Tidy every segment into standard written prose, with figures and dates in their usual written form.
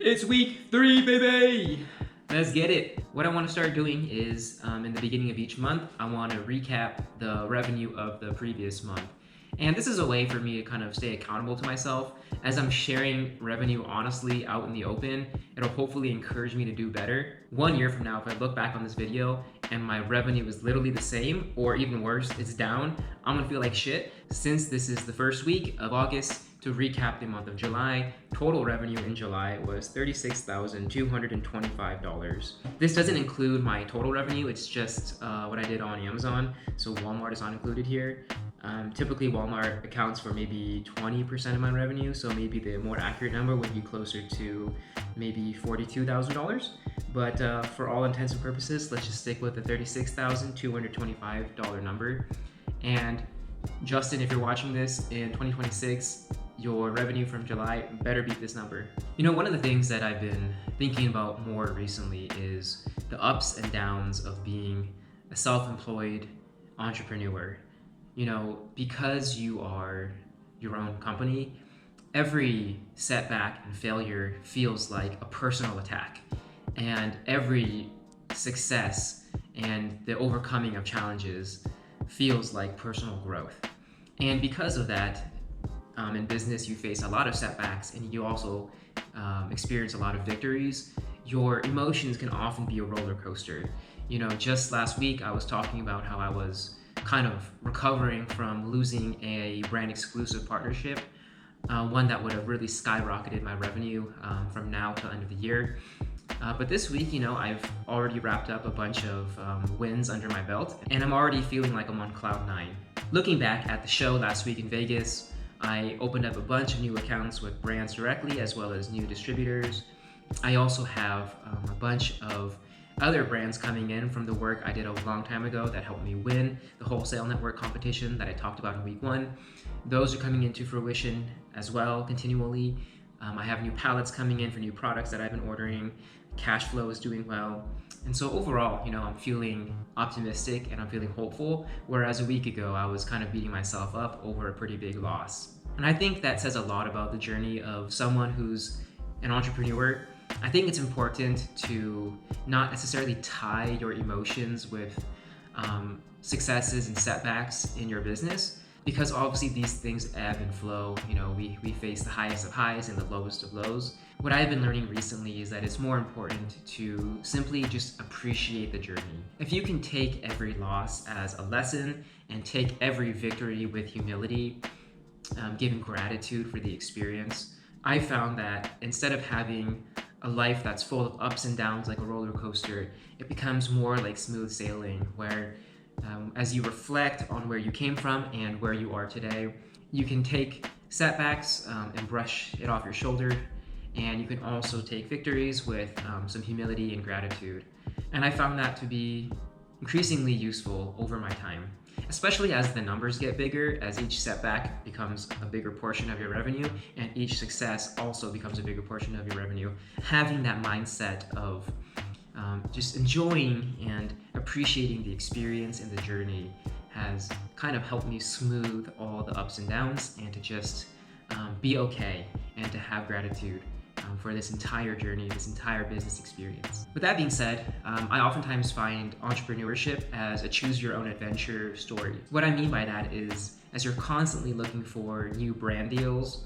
It's week 3, baby! Let's get it. What I want to start doing is in the beginning of each month, I want to recap the revenue of the previous month. And this is a way for me to kind of stay accountable to myself. As I'm sharing revenue honestly out in the open, it'll hopefully encourage me to do better. 1 year from now, if I look back on this video and my revenue is literally the same, or even worse, it's down, I'm gonna feel like shit. Since this is the first week of August, to recap the month of July, total revenue in July was $36,225. This doesn't include my total revenue, it's just what I did on Amazon, so Walmart is not included here. Typically Walmart accounts for maybe 20% of my revenue, so maybe the more accurate number would be closer to maybe $42,000. But for all intents and purposes, let's just stick with the $36,225 number. And Justin, if you're watching this in 2026, your revenue from July better beat this number. You know, one of the things that I've been thinking about more recently is the ups and downs of being a self-employed entrepreneur. You know, because you are your own company, every setback and failure feels like a personal attack. And every success and the overcoming of challenges feels like personal growth. And because of that, in business, you face a lot of setbacks and you also experience a lot of victories. Your emotions can often be a roller coaster. You know, just last week, I was talking about how I was kind of recovering from losing a brand exclusive partnership, one that would have really skyrocketed my revenue from now to the end of the year. But this week, you know, I've already wrapped up a bunch of wins under my belt, and I'm already feeling like I'm on cloud 9. Looking back at the show last week in Vegas, I opened up a bunch of new accounts with brands directly as well as new distributors. I also have a bunch of other brands coming in from the work I did a long time ago that helped me win the wholesale network competition that I talked about in week 1. Those are coming into fruition as well continually. I have new pallets coming in for new products that I've been ordering. Cash flow is doing well. And so overall, you know, I'm feeling optimistic and I'm feeling hopeful, whereas a week ago I was kind of beating myself up over a pretty big loss. And I think that says a lot about the journey of someone who's an entrepreneur. I think it's important to not necessarily tie your emotions with successes and setbacks in your business, because obviously these things ebb and flow. You know, we face the highest of highs and the lowest of lows. What I've been learning recently is that it's more important to simply just appreciate the journey. If you can take every loss as a lesson and take every victory with humility, giving gratitude for the experience, I found that instead of having a life that's full of ups and downs like a roller coaster, it becomes more like smooth sailing, where as you reflect on where you came from and where you are today, you can take setbacks and brush it off your shoulder, and you can also take victories with some humility and gratitude. And I found that to be increasingly useful over my time, especially as the numbers get bigger, as each setback becomes a bigger portion of your revenue and each success also becomes a bigger portion of your revenue. Having that mindset of just enjoying and appreciating the experience and the journey has kind of helped me smooth all the ups and downs, and to just be okay and to have gratitude for this entire journey, this entire business experience. With that being said, I oftentimes find entrepreneurship as a choose your own adventure story. What I mean by that is, as you're constantly looking for new brand deals,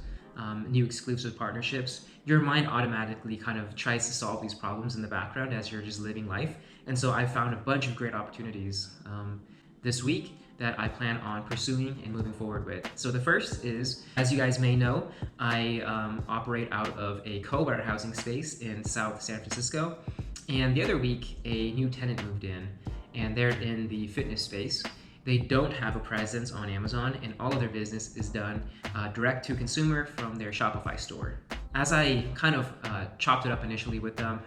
new exclusive partnerships, your mind automatically kind of tries to solve these problems in the background as you're just living life. And so I found a bunch of great opportunities this week that I plan on pursuing and moving forward with. So the first is, as you guys may know, I operate out of a co-warehousing space in South San Francisco. And the other week, a new tenant moved in, and they're in the fitness space. They don't have a presence on Amazon, and all of their business is done direct to consumer from their Shopify store. As I kind of chopped it up initially with them,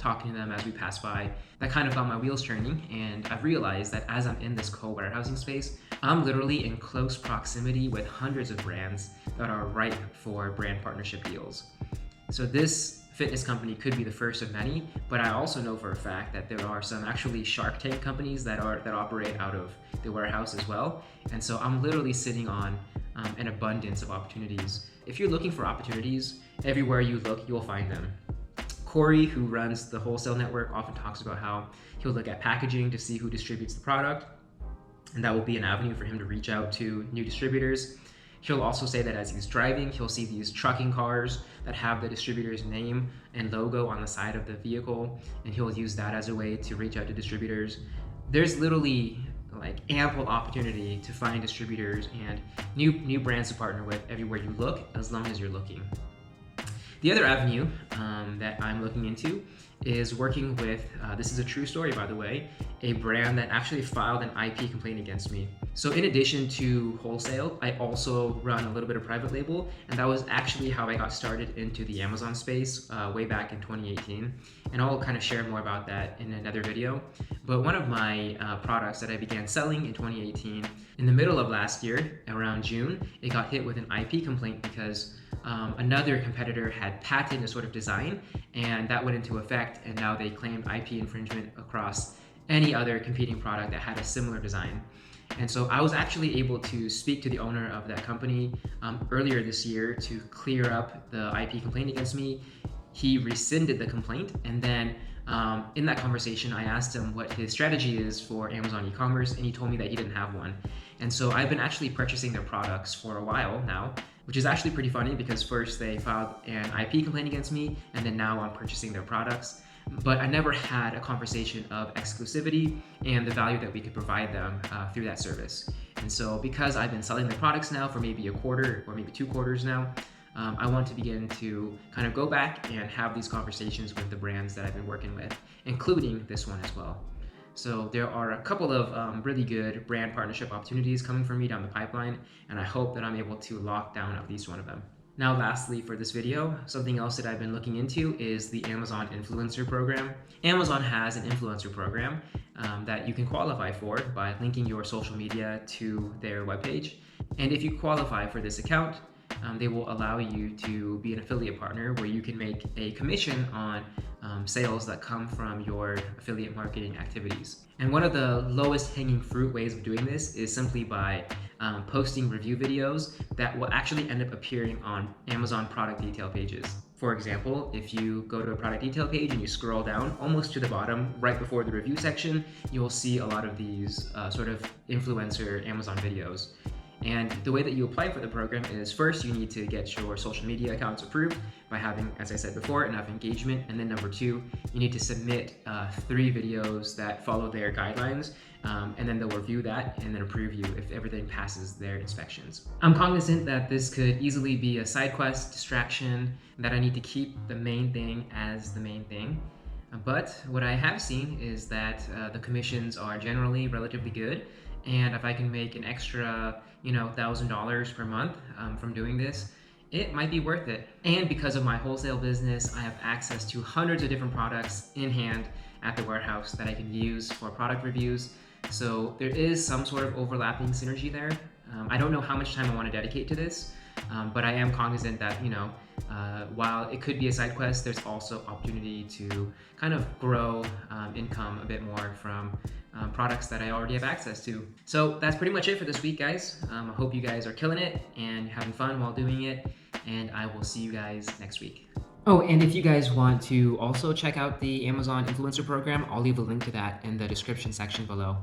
talking to them as we passed by, that kind of got my wheels turning, and I've realized that as I'm in this co-warehousing space, I'm literally in close proximity with hundreds of brands that are ripe for brand partnership deals. So this fitness company could be the first of many, but I also know for a fact that there are some actually Shark Tank companies that operate out of the warehouse as well. And so I'm literally sitting on an abundance of opportunities. If you're looking for opportunities, everywhere you look, you'll find them. Corey, who runs the wholesale network, often talks about how he'll look at packaging to see who distributes the product, and that will be an avenue for him to reach out to new distributors. He'll also say that as he's driving, he'll see these trucking cars that have the distributor's name and logo on the side of the vehicle, and he'll use that as a way to reach out to distributors. There's literally like ample opportunity to find distributors and new brands to partner with everywhere you look, as long as you're looking. The other avenue that I'm looking into is working with, this is a true story by the way, a brand that actually filed an IP complaint against me. So in addition to wholesale, I also run a little bit of private label, and that was actually how I got started into the Amazon space way back in 2018. And I'll kind of share more about that in another video. But one of my products that I began selling in 2018, in the middle of last year, around June, it got hit with an IP complaint because another competitor had patented a sort of design, and that went into effect, and now they claimed IP infringement across any other competing product that had a similar design. And so I was actually able to speak to the owner of that company earlier this year to clear up the IP complaint against me. He rescinded the complaint, and then in that conversation I asked him what his strategy is for Amazon e-commerce, and he told me that he didn't have one. And so I've been actually purchasing their products for a while now, which is actually pretty funny because first they filed an IP complaint against me, and then now I'm purchasing their products. But I never had a conversation of exclusivity and the value that we could provide them through that service. And so because I've been selling their products now for maybe a quarter or maybe 2 quarters now, I want to begin to kind of go back and have these conversations with the brands that I've been working with, including this one as well. So there are a couple of really good brand partnership opportunities coming for me down the pipeline, and I hope that I'm able to lock down at least one of them. Now lastly for this video, something else that I've been looking into is the Amazon Influencer Program. Amazon has an influencer program that you can qualify for by linking your social media to their webpage. And if you qualify for this account, they will allow you to be an affiliate partner where you can make a commission on sales that come from your affiliate marketing activities. And one of the lowest hanging fruit ways of doing this is simply by posting review videos that will actually end up appearing on Amazon product detail pages. For example, if you go to a product detail page and you scroll down almost to the bottom, right before the review section, you'll see a lot of these sort of influencer Amazon videos. And the way that you apply for the program is first you need to get your social media accounts approved by having, as I said before, enough engagement. And then number 2, you need to submit 3 videos that follow their guidelines, and then they'll review that and then approve you if everything passes their inspections. I'm cognizant that this could easily be a side quest, distraction, that I need to keep the main thing as the main thing. But what I have seen is that the commissions are generally relatively good. And if I can make an extra, $1,000 per month from doing this, it might be worth it. And because of my wholesale business, I have access to hundreds of different products in hand at the warehouse that I can use for product reviews. So there is some sort of overlapping synergy there. I don't know how much time I want to dedicate to this, but I am cognizant that, while it could be a side quest, there's also opportunity to kind of grow income a bit more from products that I already have access to. So that's pretty much it for this week, guys. I hope you guys are killing it and having fun while doing it, and I will see you guys next week. Oh, and if you guys want to also check out the Amazon Influencer Program, I'll leave a link to that in the description section below.